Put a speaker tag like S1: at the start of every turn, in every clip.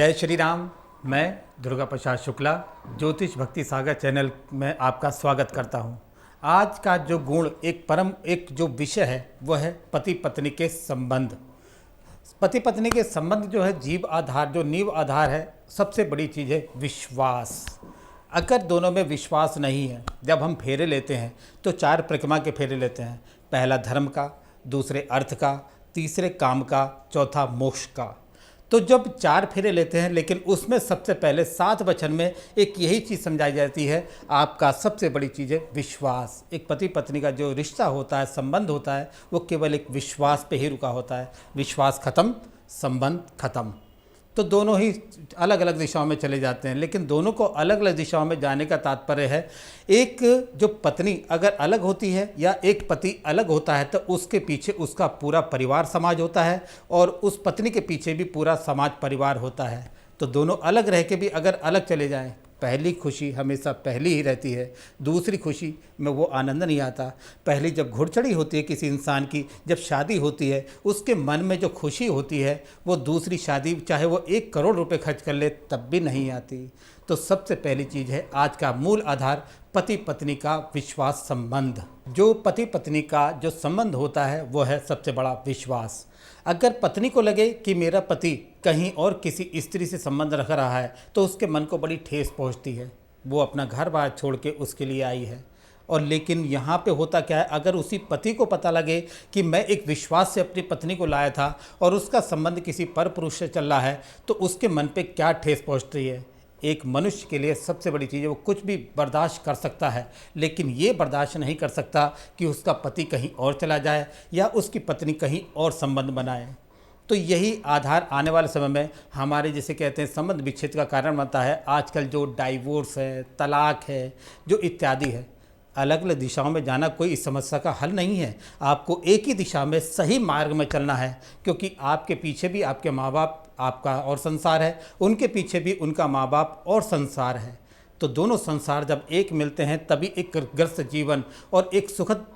S1: जय श्री राम। मैं दुर्गा प्रसाद शुक्ला ज्योतिष भक्ति सागर चैनल में आपका स्वागत करता हूं। आज का जो गुण एक जो विषय है वह है पति पत्नी के संबंध। पति पत्नी के संबंध जो है जीव आधार, जो नींव आधार है, सबसे बड़ी चीज़ है विश्वास। अगर दोनों में विश्वास नहीं है, जब हम फेरे लेते हैं तो 4 परिक्रमा के फेरे लेते हैं। पहला धर्म का, दूसरे अर्थ का, तीसरे काम का, चौथा मोक्ष का। तो जब 4 फेरे लेते हैं, लेकिन उसमें सबसे पहले 7 वचन में एक यही चीज़ समझाई जाती है, आपका सबसे बड़ी चीज़ है विश्वास। एक पति पत्नी का जो रिश्ता होता है, संबंध होता है, वो केवल एक विश्वास पे ही रुका होता है। विश्वास खत्म, संबंध खत्म। तो दोनों ही अलग अलग दिशाओं में चले जाते हैं, लेकिन दोनों को अलग अलग दिशाओं में जाने का तात्पर्य है, एक जो पत्नी अगर अलग होती है या एक पति अलग होता है तो उसके पीछे उसका पूरा परिवार समाज होता है, और उस पत्नी के पीछे भी पूरा समाज परिवार होता है। तो दोनों अलग रह के भी अगर अलग चले जाएं, पहली खुशी हमेशा पहली ही रहती है, दूसरी खुशी में वो आनंद नहीं आता। पहली जब घुड़चढ़ी होती है किसी इंसान की, जब शादी होती है, उसके मन में जो खुशी होती है वो दूसरी शादी चाहे वो 1 करोड़ रुपए खर्च कर ले तब भी नहीं आती। तो सबसे पहली चीज़ है आज का मूल आधार पति पत्नी का विश्वास संबंध। जो पति पत्नी का जो संबंध होता है वो है सबसे बड़ा विश्वास। अगर पत्नी को लगे कि मेरा पति कहीं और किसी स्त्री से संबंध रख रहा है तो उसके मन को बड़ी ठेस पहुंचती है। वो अपना घर बार छोड़ के उसके लिए आई है। और लेकिन यहाँ पे होता क्या है, अगर उसी पति को पता लगे कि मैं एक विश्वास से अपनी पत्नी को लाया था और उसका संबंध किसी पर पुरुष से चल रहा है, तो उसके मन पे क्या ठेस पहुँचती है। एक मनुष्य के लिए सबसे बड़ी चीज़ है वो कुछ भी बर्दाश्त कर सकता है, लेकिन ये बर्दाश्त नहीं कर सकता कि उसका पति कहीं और चला जाए या उसकी पत्नी कहीं और संबंध बनाए। तो यही आधार आने वाले समय में हमारे जिसे कहते हैं संबंध विच्छेद का कारण बनता है। आजकल जो डाइवोर्स है, तलाक है, जो इत्यादि है, अलग अलग दिशाओं में जाना कोई इस समस्या का हल नहीं है। आपको एक ही दिशा में सही मार्ग में चलना है, क्योंकि आपके पीछे भी आपके माँ बाप, आपका और संसार है, उनके पीछे भी उनका माँ बाप और संसार है। तो दोनों संसार जब एक मिलते हैं तभी एक ग्रस्त जीवन और एक सुखद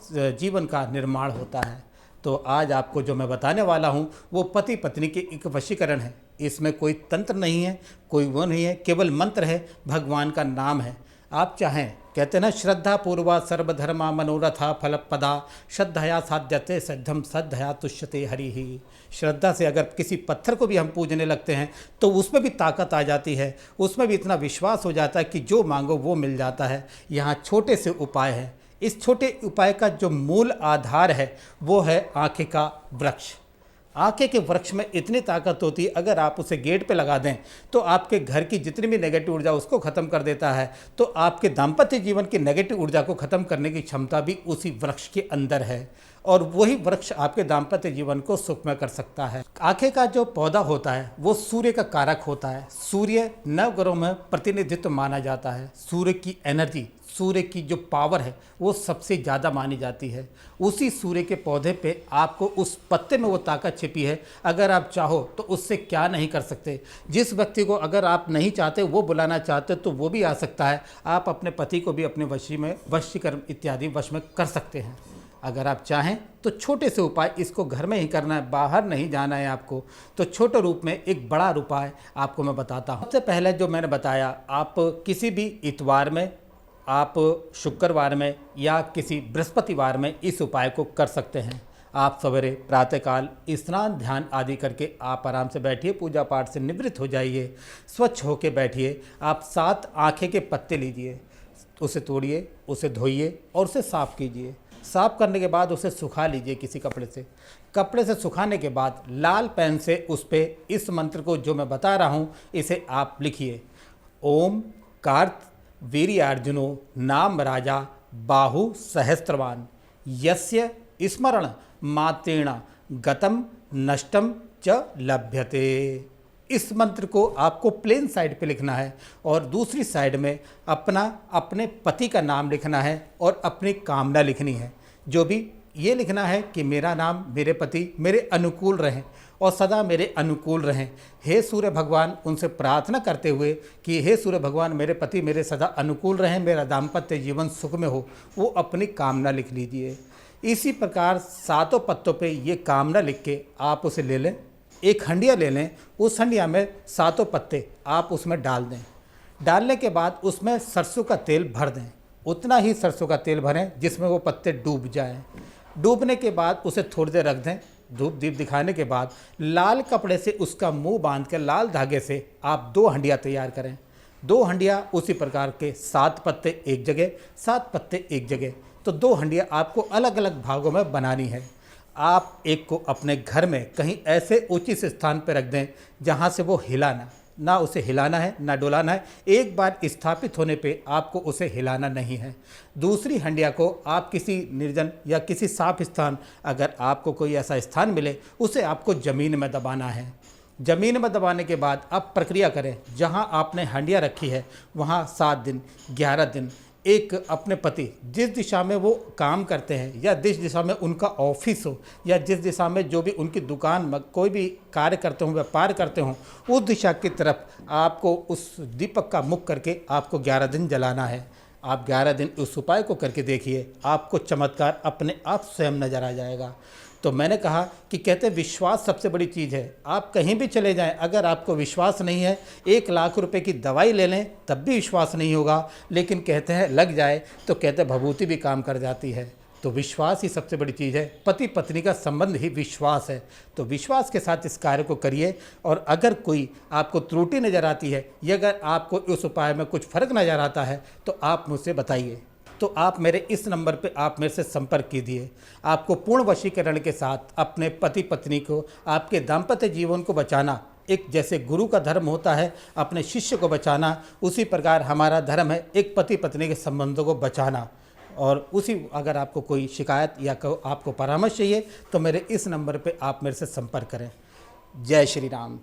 S1: जीवन का निर्माण होता है। तो आज आपको जो मैं बताने वाला हूँ वो पति पत्नी के एक वशीकरण है। इसमें कोई तंत्र नहीं है, कोई वो नहीं है, केवल मंत्र है, भगवान का नाम है। आप चाहें, कहते हैं ना, श्रद्धा पूर्वा सर्वधर्मा मनोरथा फलपदा श्रद्धया साध्यते सिद्धम श्रद्धया तुष्यते हरि ही। श्रद्धा से अगर किसी पत्थर को भी हम पूजने लगते हैं तो उसमें भी ताकत आ जाती है, उसमें भी इतना विश्वास हो जाता है कि जो मांगो वो मिल जाता है। यहाँ छोटे से उपाय है। इस छोटे उपाय का जो मूल आधार है वो है आँखें का वृक्ष। आँखें के वृक्ष में इतनी ताकत होती है, अगर आप उसे गेट पे लगा दें तो आपके घर की जितनी भी नेगेटिव ऊर्जा उसको ख़त्म कर देता है। तो आपके दाम्पत्य जीवन की नेगेटिव ऊर्जा को ख़त्म करने की क्षमता भी उसी वृक्ष के अंदर है, और वही वृक्ष आपके दाम्पत्य जीवन को सुखमय कर सकता है। आँखें का जो पौधा होता है वो सूर्य का कारक होता है। सूर्य नवग्रहों में प्रतिनिधित्व माना जाता है। सूर्य की एनर्जी, सूर्य की जो पावर है वो सबसे ज़्यादा मानी जाती है। उसी सूर्य के पौधे पे आपको उस पत्ते में वो ताकत छिपी है। अगर आप चाहो तो उससे क्या नहीं कर सकते। जिस व्यक्ति को अगर आप नहीं चाहते वो बुलाना चाहते तो वो भी आ सकता है। आप अपने पति को भी अपने वशीकरण इत्यादि वश में कर सकते हैं। अगर आप चाहें तो छोटे से उपाय, इसको घर में ही करना है, बाहर नहीं जाना है आपको। तो छोटे रूप में एक बड़ा उपाय आपको मैं बताता हूँ। सबसे पहले जो मैंने बताया, आप किसी भी इतवार में, आप शुक्रवार में या किसी बृहस्पतिवार में इस उपाय को कर सकते हैं। आप सवेरे प्रातःकाल स्नान ध्यान आदि करके आप आराम से बैठिए, पूजा पाठ से निवृत्त हो जाइए, स्वच्छ होके बैठिए। आप 7 आँखें के पत्ते लीजिए, उसे तोड़िए, उसे धोइए और उसे साफ़ कीजिए। साफ़ करने के बाद उसे सुखा लीजिए किसी कपड़े से। कपड़े से सुखाने के बाद लाल पेन से उस पर इस मंत्र को जो मैं बता रहा हूँ इसे आप लिखिए। ओम कार्त वीर्यार्जुनो नाम राजा बाहु सहस्त्रवान यस्य स्मरण मात्रेण गतम नष्टम च लभ्यते। इस मंत्र को आपको प्लेन साइड पे लिखना है और दूसरी साइड में अपने पति का नाम लिखना है और अपनी कामना लिखनी है। जो भी ये लिखना है कि मेरा नाम, मेरे पति मेरे अनुकूल रहें और सदा मेरे अनुकूल रहें। हे सूर्य भगवान, उनसे प्रार्थना करते हुए कि हे सूर्य भगवान, मेरे पति मेरे सदा अनुकूल रहें, मेरा दाम्पत्य जीवन सुख में हो, वो अपनी कामना लिख लीजिए। इसी प्रकार 7 पत्तों पे ये कामना लिख के आप उसे ले लें एक हंडिया ले लें, उस हंडिया में 7 पत्ते आप उसमें डाल दें। डालने के बाद उसमें सरसों का तेल भर दें, उतना ही सरसों का तेल भरें जिसमें वो पत्ते डूब जाएं। डूबने के बाद उसे थोड़ी देर रख दें। धूप दीप दिखाने के बाद लाल कपड़े से उसका मुंह बांध कर लाल धागे से आप 2 हंडिया तैयार करें। 2 हंडिया उसी प्रकार के 7 पत्ते एक जगह, 7 पत्ते एक जगह, तो 2 हंडिया आपको अलग अलग भागों में बनानी है। आप एक को अपने घर में कहीं ऐसे उचित स्थान पर रख दें जहाँ से वो हिला ना उसे हिलाना है ना डुलाना है। एक बार स्थापित होने पे आपको उसे हिलाना नहीं है। दूसरी हंडिया को आप किसी निर्जन या किसी साफ स्थान, अगर आपको कोई ऐसा स्थान मिले, उसे आपको ज़मीन में दबाना है। ज़मीन में दबाने के बाद आप प्रक्रिया करें, जहां आपने हंडिया रखी है वहां 7 दिन 11 दिन एक अपने पति जिस दिशा में वो काम करते हैं या जिस दिशा में उनका ऑफिस हो या जिस दिशा में जो भी उनकी दुकान में कोई भी कार्य करते हों, व्यापार करते हों, उस दिशा की तरफ आपको उस दीपक का मुख करके आपको 11 दिन जलाना है। आप 11 दिन उस उपाय को करके देखिए, आपको चमत्कार अपने आप स्वयं नजर आ जाएगा। तो मैंने कहा कि कहते हैं विश्वास सबसे बड़ी चीज़ है। आप कहीं भी चले जाएं, अगर आपको विश्वास नहीं है, 1 लाख रुपए की दवाई ले लें तब भी विश्वास नहीं होगा, लेकिन कहते हैं लग जाए तो कहते हैं भभूति भी काम कर जाती है। तो विश्वास ही सबसे बड़ी चीज़ है। पति पत्नी का संबंध ही विश्वास है। तो विश्वास के साथ इस कार्य को करिए। और अगर कोई आपको त्रुटि नज़र आती है या अगर आपको उस उपाय में कुछ फर्क नज़र आता है तो आप मुझसे बताइए। तो आप मेरे इस नंबर पे आप मेरे से संपर्क कीजिए। आपको पूर्ण वशीकरण के साथ अपने पति पत्नी को, आपके दाम्पत्य जीवन को बचाना, एक जैसे गुरु का धर्म होता है अपने शिष्य को बचाना, उसी प्रकार हमारा धर्म है एक पति पत्नी के संबंधों को बचाना। और उसी अगर आपको कोई शिकायत या आपको परामर्श चाहिए तो मेरे इस नंबर पे आप मेरे से संपर्क करें। जय श्री राम।